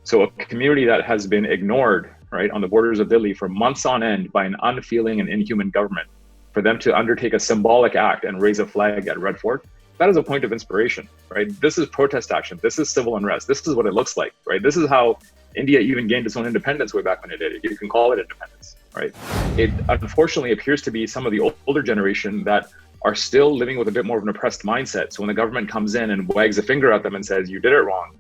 So a community that has been ignored, right, on the borders of Delhi for months on end by an unfeeling and inhuman government, for them to undertake a symbolic act and raise a flag at Red Fort, that is a point of inspiration, right? This is protest action. This is civil unrest. This is what it looks like, right? This is how India even gained its own independence way back when it did. You can call it independence, right? It unfortunately appears to be some of the older generation that are still living with a bit more of an oppressed mindset. So when the government comes in and wags a finger at them and says, you did it wrong,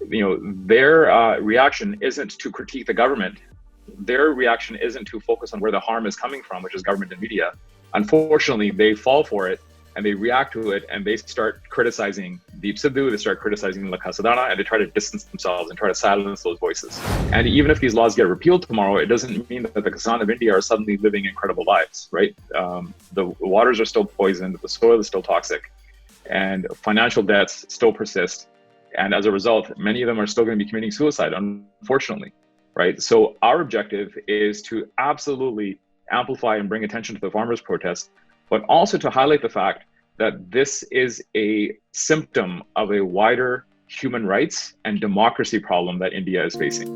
their reaction isn't to critique the government. Their reaction isn't to focus on where the harm is coming from, which is government and media. Unfortunately, they fall for it and they react to it and they start criticizing Deep Sidhu, they start criticizing La Casadana, and they try to distance themselves and try to silence those voices. And even if these laws get repealed tomorrow, it doesn't mean that the Kisaan of India are suddenly living incredible lives, right? The waters are still poisoned, the soil is still toxic, and financial debts still persist. And as a result, many of them are still going to be committing suicide, unfortunately, right? So our objective is to absolutely amplify and bring attention to the farmers' protests, but also to highlight the fact that this is a symptom of a wider human rights and democracy problem that India is facing.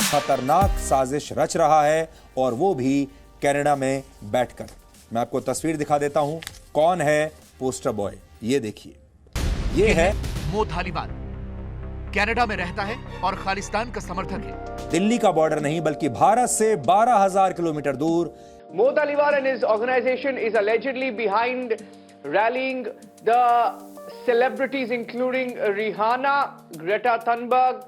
खतरनाक साजिश रच रहा है और वो भी Canada में बैठकर। मैं आपको तस्वीर दिखा देता हूं कौन है पोस्टर बॉय। ये देखिए, ये है मो धालीवाल, कनाडा में रहता है और खालिस्तान का समर्थक है। दिल्ली का बॉर्डर नहीं बल्कि भारत से 12,000 किलोमीटर दूर। Mo Dhaliwal and his organization is allegedly behind rallying the celebrities including Rihanna, Greta Thunberg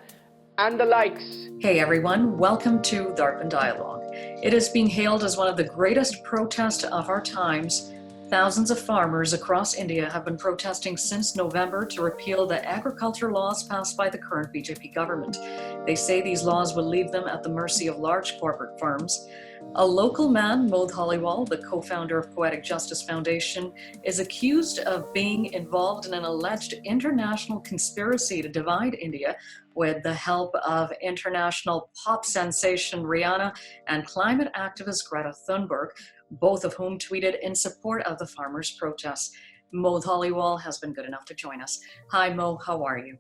and the likes. Hey everyone, welcome to DARPAN Dialogue. It is being hailed as one of the greatest protests of our times. Thousands of farmers across India have been protesting since November to repeal the agriculture laws passed by the current BJP government. They say these laws will leave them at the mercy of large corporate firms. A local man, Mo Dhaliwal, the co-founder of Poetic Justice Foundation, is accused of being involved in an alleged international conspiracy to divide India with the help of international pop sensation Rihanna and climate activist Greta Thunberg, both of whom tweeted in support of the farmers' protests. Mo Dhaliwal has been good enough to join us. Hi, Mo, how are you?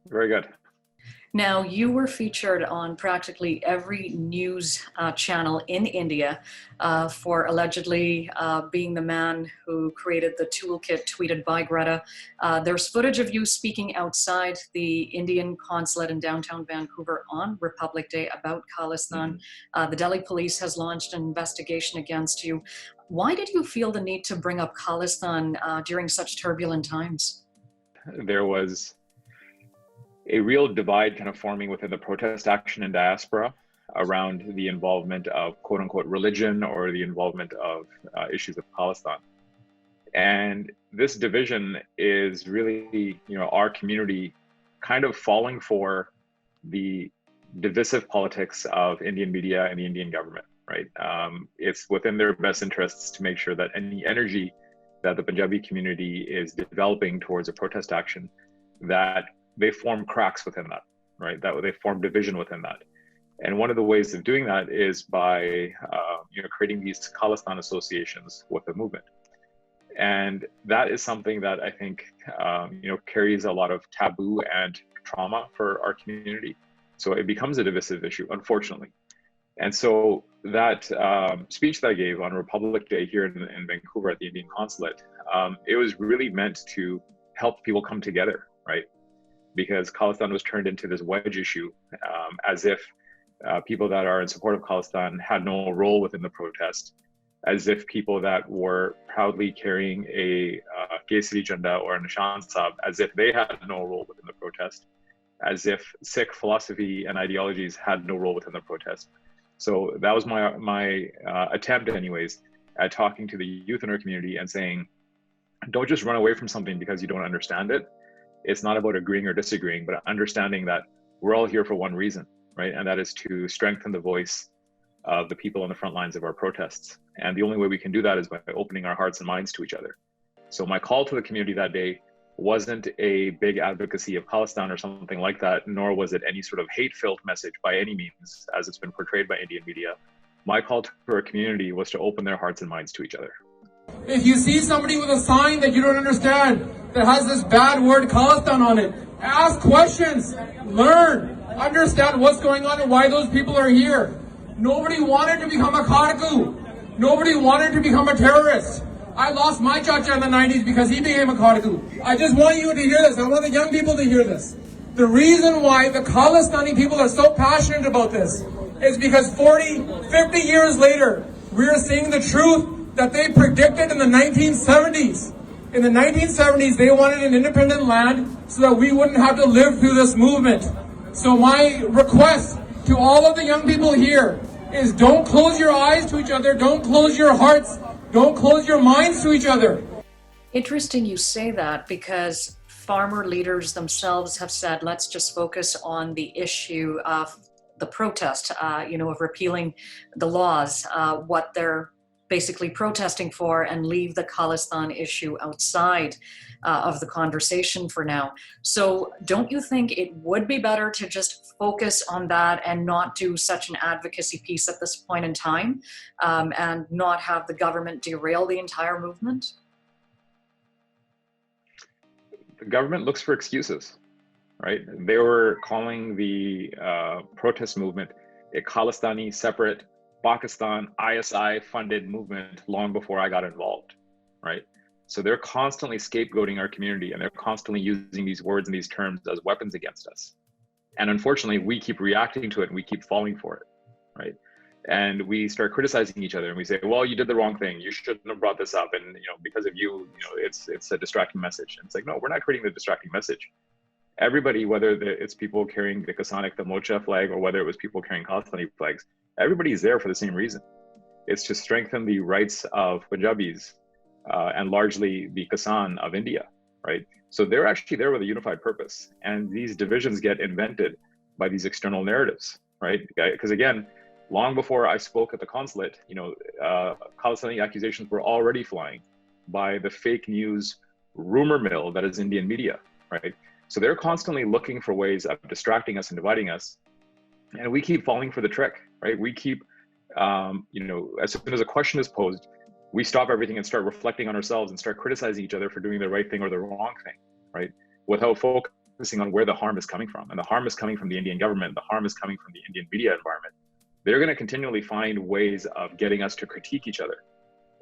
Very good. Now, you were featured on practically every news channel in India for allegedly being the man who created the toolkit tweeted by Greta. There's footage of you speaking outside the Indian consulate in downtown Vancouver on Republic Day about Khalistan. The Delhi police has launched an investigation against you. Why did you feel the need to bring up Khalistan during such turbulent times? There was a real divide kind of forming within the protest action in diaspora around the involvement of quote unquote religion or the involvement of issues of Khalistan. And this division is really, our community kind of falling for the divisive politics of Indian media and the Indian government, right? It's within their best interests to make sure that any energy that the Punjabi community is developing towards a protest action, that they form cracks within that, right? That they form division within that. And one of the ways of doing that is by creating these Khalistan associations with the movement. And that is something that I think carries a lot of taboo and trauma for our community. So it becomes a divisive issue, unfortunately. And so that speech that I gave on Republic Day here in Vancouver at the Indian consulate, it was really meant to help people come together, right? Because Khalistan was turned into this wedge issue, as if people that are in support of Khalistan had no role within the protest, as if people that were proudly carrying a Kesari Jhanda or a Nishan Sahib, as if they had no role within the protest, as if Sikh philosophy and ideologies had no role within the protest. So that was my attempt anyways at talking to the youth in our community and saying, don't just run away from something because you don't understand it. It's not about agreeing or disagreeing, but understanding that we're all here for one reason, right? And that is to strengthen the voice of the people on the front lines of our protests. And the only way we can do that is by opening our hearts and minds to each other. So my call to the community that day wasn't a big advocacy of Khalistan or something like that, nor was it any sort of hate-filled message by any means, as it's been portrayed by Indian media. My call to our community was to open their hearts and minds to each other. If you see somebody with a sign that you don't understand, that has this bad word Khalistan on it, ask questions, learn, understand what's going on and why those people are here. Nobody wanted to become a Kharku. Nobody wanted to become a terrorist. I lost my chacha in the 90s because he became a Kharku. I just want you to hear this. I want the young people to hear this. The reason why the Khalistani people are so passionate about this is because 40, 50 years later, we're seeing the truth that they predicted in the 1970s. In the 1970s, they wanted an independent land so that we wouldn't have to live through this movement. So my request to all of the young people here is don't close your eyes to each other, don't close your hearts, don't close your minds to each other. Interesting you say that, because farmer leaders themselves have said, let's just focus on the issue of the protest, of repealing the laws, what they're basically protesting for, and leave the Khalistan issue outside of the conversation for now. So don't you think it would be better to just focus on that and not do such an advocacy piece at this point in time, and not have the government derail the entire movement? The government looks for excuses, right? They were calling the protest movement a Khalistani separate Pakistan ISI-funded movement long before I got involved, right? So they're constantly scapegoating our community, and they're constantly using these words and these terms as weapons against us. And unfortunately, we keep reacting to it and we keep falling for it, right? And we start criticizing each other and we say, well, you did the wrong thing. You shouldn't have brought this up. And because of you, it's a distracting message. And it's like, no, we're not creating the distracting message. Everybody, whether it's people carrying the Kisaan, the Mocha flag, or whether it was people carrying Khalistani flags, everybody's there for the same reason. It's to strengthen the rights of Punjabis and largely the Kisaan of India, right? So they're actually there with a unified purpose. And these divisions get invented by these external narratives, right? Because again, long before I spoke at the consulate, Khalistani accusations were already flying by the fake news rumor mill that is Indian media, right? So they're constantly looking for ways of distracting us and dividing us. And we keep falling for the trick, right? We keep, as soon as a question is posed, we stop everything and start reflecting on ourselves and start criticizing each other for doing the right thing or the wrong thing, right? Without focusing on where the harm is coming from. And the harm is coming from the Indian government. The harm is coming from the Indian media environment. They're going to continually find ways of getting us to critique each other.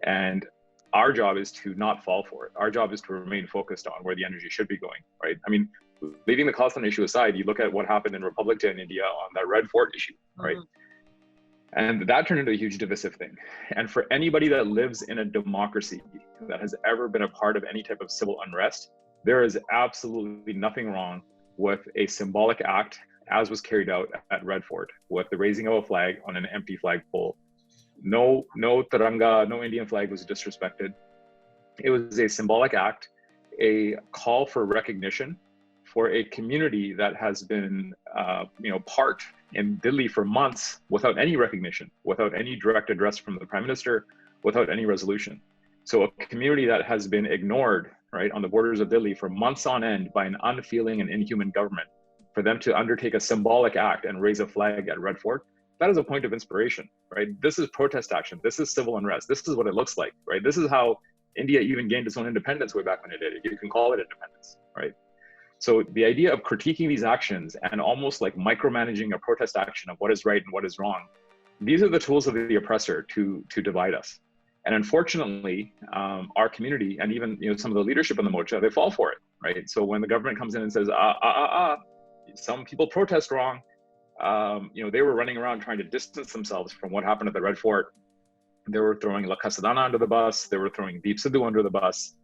And our job is to not fall for it. Our job is to remain focused on where the energy should be going, right? I mean, leaving the Khalistan issue aside, you look at what happened in Republic in India on that Red Fort issue, right? And that turned into a huge divisive thing. And for anybody that lives in a democracy that has ever been a part of any type of civil unrest, there is absolutely nothing wrong with a symbolic act, as was carried out at Red Fort, with the raising of a flag on an empty flagpole. No Tiranga, no Indian flag was disrespected. It was a symbolic act, a call for recognition for a community that has been, parked in Delhi for months without any recognition, without any direct address from the Prime Minister, without any resolution. So a community that has been ignored, right, on the borders of Delhi for months on end by an unfeeling and inhuman government, for them to undertake a symbolic act and raise a flag at Red Fort, that is a point of inspiration, right? This is protest action. This is civil unrest. This is what it looks like, right? This is how India even gained its own independence way back when it did. You can call it independence, right? So the idea of critiquing these actions and almost like micromanaging a protest action of what is right and what is wrong, these are the tools of the oppressor to divide us. And unfortunately, our community and even some of the leadership in the Mocha, they fall for it, right? So when the government comes in and says, some people protest wrong, they were running around trying to distance themselves from what happened at the Red Fort. They were throwing La Casadana under the bus. They were throwing Deep Sidhu under the bus.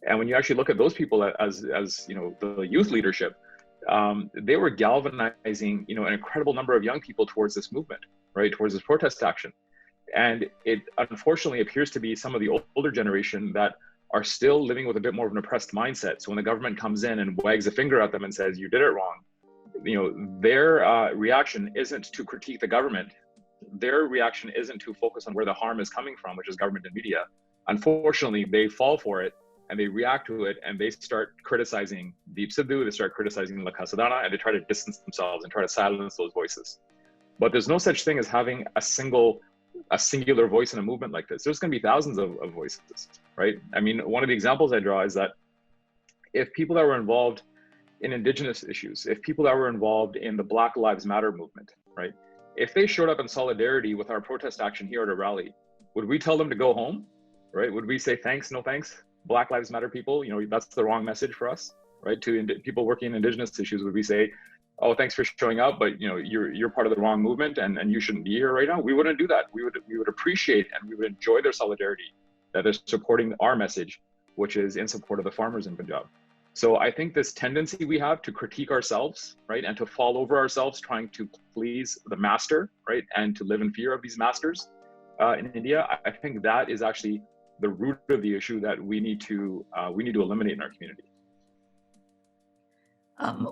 And when you actually look at those people as the youth leadership, they were galvanizing, an incredible number of young people towards this movement, right? Towards this protest action. And it unfortunately appears to be some of the older generation that are still living with a bit more of an oppressed mindset. So when the government comes in and wags a finger at them and says, you did it wrong, their reaction isn't to critique the government. Their reaction isn't to focus on where the harm is coming from, which is government and media. Unfortunately, they fall for it and they react to it and they start criticizing Deep Sidhu, they start criticizing La Casadana, and they try to distance themselves and try to silence those voices. But there's no such thing as having a single a singular voice in a movement like this. There's going to be thousands of voices, right? I mean, one of the examples I draw is that if people that were involved in indigenous issues, if people that were involved in the Black Lives Matter movement, right? If they showed up in solidarity with our protest action here at a rally, would we tell them to go home, right? Would we say, thanks, no thanks, Black Lives Matter people? You know, that's the wrong message for us, right? To people working in indigenous issues, would we say, oh, thanks for showing up, but you know, you're part of the wrong movement and you shouldn't be here right now? We wouldn't do that. We would appreciate and we would enjoy their solidarity, that they're supporting our message, which is in support of the farmers in Punjab. So I think this tendency we have to critique ourselves, right, and to fall over ourselves trying to please the master, right, and to live in fear of these masters in India, I think that is actually the root of the issue that we need to eliminate in our community.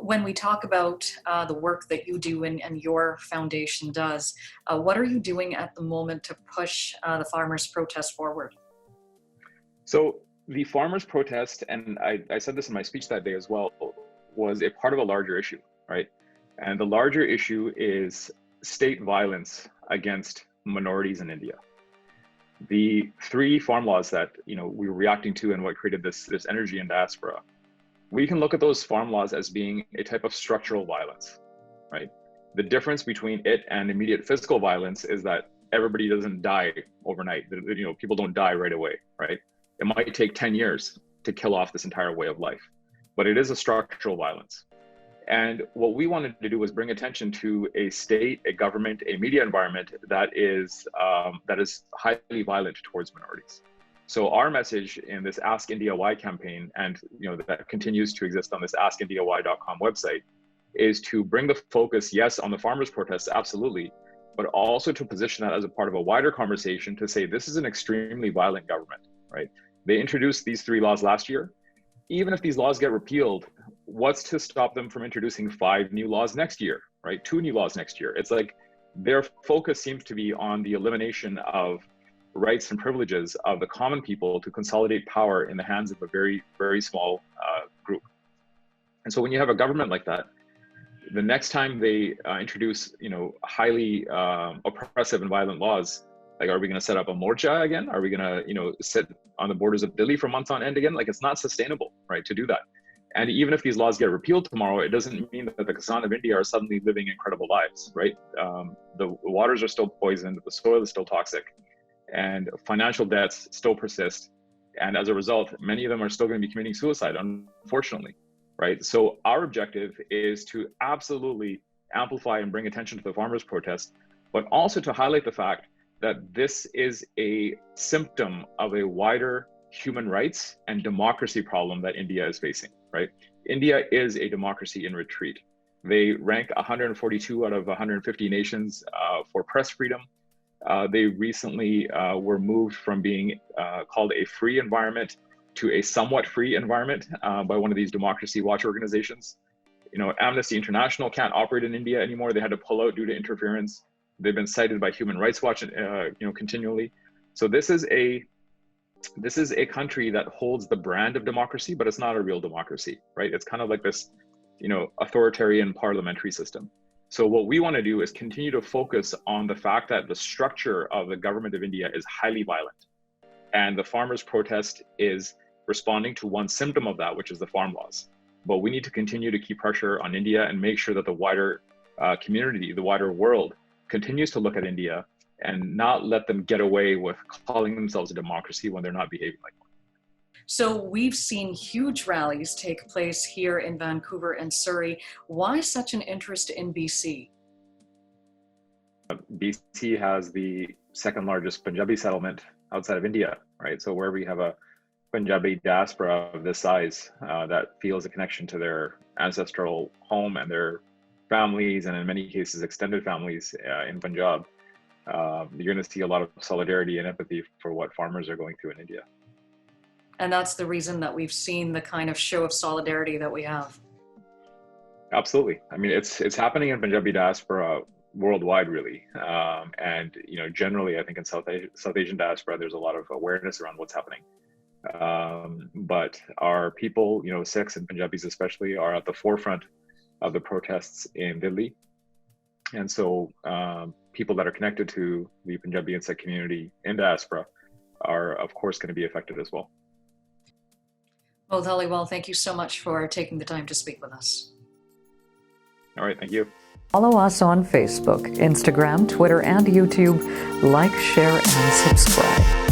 When we talk about the work that you do and your foundation does, what are you doing at the moment to push the farmers' protest forward? So the farmers' protest, and I said this in my speech that day as well, was a part of a larger issue, right? And the larger issue is state violence against minorities in India. The 3 farm laws that we were reacting to and what created this energy in diaspora, we can look at those farm laws as being a type of structural violence, right? The difference between it and immediate physical violence is that everybody doesn't die overnight. People don't die right away, right? It might take 10 years to kill off this entire way of life, but it is a structural violence. And what we wanted to do was bring attention to a state, a government, a media environment that is highly violent towards minorities. So our message in this Ask India Why campaign, and that continues to exist on this askindiawhy.com website, is to bring the focus, yes, on the farmers' protests, absolutely, but also to position that as a part of a wider conversation to say this is an extremely violent government, right? They introduced these 3 laws last year. Even if these laws get repealed, what's to stop them from introducing 5 new laws next year, right? 2 new laws next year. It's like their focus seems to be on the elimination of rights and privileges of the common people to consolidate power in the hands of a very, very small group. And so when you have a government like that, the next time they introduce, highly oppressive and violent laws, like, are we going to set up a morcha again? Are we going to, sit on the borders of Delhi for months on end again? Like, it's not sustainable, right, to do that. And even if these laws get repealed tomorrow, it doesn't mean that the kisaan of India are suddenly living incredible lives, right? The waters are still poisoned, the soil is still toxic, and financial debts still persist. And as a result, many of them are still going to be committing suicide, unfortunately, right? So our objective is to absolutely amplify and bring attention to the farmers' protest, but also to highlight the fact that this is a symptom of a wider human rights and democracy problem that India is facing, right? India is a democracy in retreat. They rank 142 out of 150 nations for press freedom. They recently were moved from being called a free environment to a somewhat free environment by one of these democracy watch organizations. Amnesty International can't operate in India anymore. They had to pull out due to interference. They've been cited by Human Rights Watch, continually. So this is a country that holds the brand of democracy, but it's not a real democracy, right? It's kind of like this, authoritarian parliamentary system. So what we want to do is continue to focus on the fact that the structure of the government of India is highly violent, and the farmers' protest is responding to one symptom of that, which is the farm laws. But we need to continue to keep pressure on India and make sure that the wider community, the wider world, continues to look at India and not let them get away with calling themselves a democracy when they're not behaving like one. So we've seen huge rallies take place here in Vancouver and Surrey. Why such an interest in BC? BC has the 2nd largest Punjabi settlement outside of India, right? So wherever you have a Punjabi diaspora of this size that feels a connection to their ancestral home and their families, and in many cases extended families in Punjab, you're going to see a lot of solidarity and empathy for what farmers are going through in India. And that's the reason that we've seen the kind of show of solidarity that we have. Absolutely. I mean, it's happening in Punjabi diaspora worldwide, really. And, generally, I think in South Asian diaspora, there's a lot of awareness around what's happening. But our people, Sikhs and Punjabis especially, are at the forefront of the protests in Delhi. And so people that are connected to the Punjabi and Sikh community in diaspora are, of course, going to be affected as well. Mo Dhaliwal, thank you so much for taking the time to speak with us. All right, thank you. Follow us on Facebook, Instagram, Twitter, and YouTube. Like, share, and subscribe.